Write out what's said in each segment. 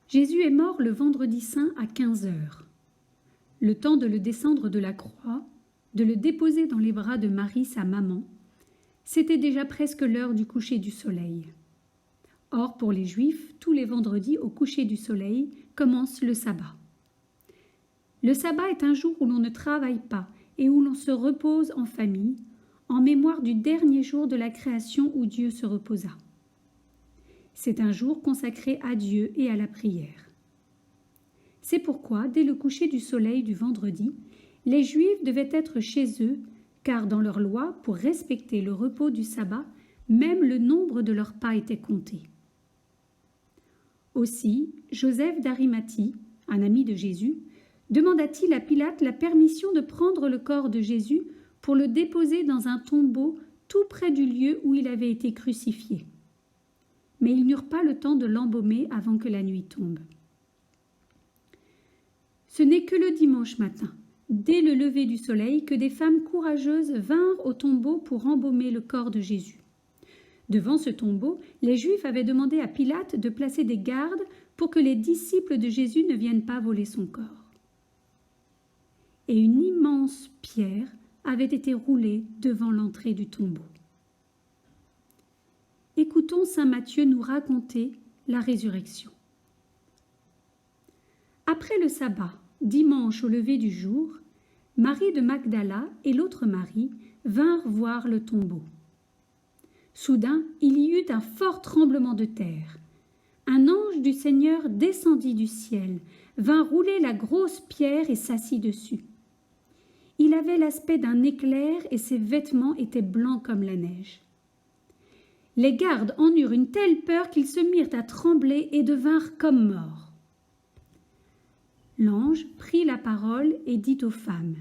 Jésus est mort le vendredi saint à 15 heures. Le temps de le descendre de la croix, de le déposer dans les bras de Marie, sa maman, c'était déjà presque l'heure du coucher du soleil. Or, pour les Juifs, tous les vendredis au coucher du soleil commence le sabbat. Le sabbat est un jour où l'on ne travaille pas et où l'on se repose en famille, en mémoire du dernier jour de la création où Dieu se reposa. C'est un jour consacré à Dieu et à la prière. C'est pourquoi, dès le coucher du soleil du vendredi, les Juifs devaient être chez eux, car dans leur loi, pour respecter le repos du sabbat, même le nombre de leurs pas était compté. Aussi, Joseph d'Arimathie, un ami de Jésus, demanda-t-il à Pilate la permission de prendre le corps de Jésus pour le déposer dans un tombeau tout près du lieu où il avait été crucifié. Mais ils n'eurent pas le temps de l'embaumer avant que la nuit tombe. Ce n'est que le dimanche matin, dès le lever du soleil, que des femmes courageuses vinrent au tombeau pour embaumer le corps de Jésus. Devant ce tombeau, les Juifs avaient demandé à Pilate de placer des gardes pour que les disciples de Jésus ne viennent pas voler son corps. Et une immense pierre avait été roulée devant l'entrée du tombeau. Écoutons saint Matthieu nous raconter la résurrection. Après le sabbat, dimanche au lever du jour, Marie de Magdala et l'autre Marie vinrent voir le tombeau. Soudain, il y eut un fort tremblement de terre. Un ange du Seigneur descendit du ciel, vint rouler la grosse pierre et s'assit dessus. Il avait l'aspect d'un éclair et ses vêtements étaient blancs comme la neige. Les gardes en eurent une telle peur qu'ils se mirent à trembler et devinrent comme morts. L'ange prit la parole et dit aux femmes :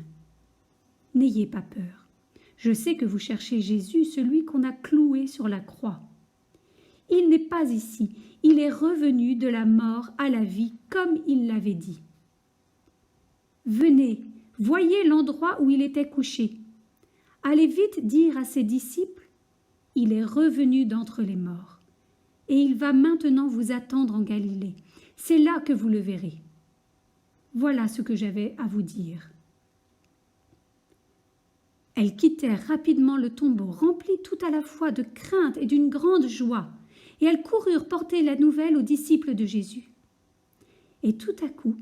« N'ayez pas peur. Je sais que vous cherchez Jésus, celui qu'on a cloué sur la croix. Il n'est pas ici, il est revenu de la mort à la vie, comme il l'avait dit. Venez, voyez l'endroit où il était couché. Allez vite dire à ses disciples : il est revenu d'entre les morts, et il va maintenant vous attendre en Galilée. C'est là que vous le verrez. Voilà ce que j'avais à vous dire. » Elles quittèrent rapidement le tombeau, remplies tout à la fois de crainte et d'une grande joie, et elles coururent porter la nouvelle aux disciples de Jésus. Et tout à coup,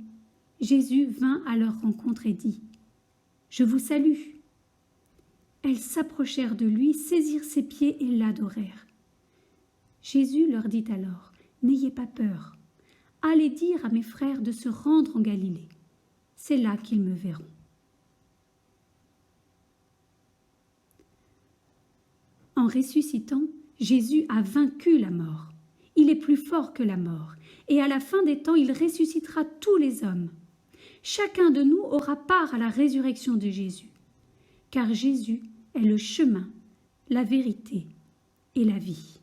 Jésus vint à leur rencontre et dit : « Je vous salue. » Elles s'approchèrent de lui, saisirent ses pieds et l'adorèrent. Jésus leur dit alors : « N'ayez pas peur. Allez dire à mes frères de se rendre en Galilée. C'est là qu'ils me verront. » En ressuscitant, Jésus a vaincu la mort. Il est plus fort que la mort, et à la fin des temps, il ressuscitera tous les hommes. Chacun de nous aura part à la résurrection de Jésus, car Jésus est le chemin, la vérité et la vie.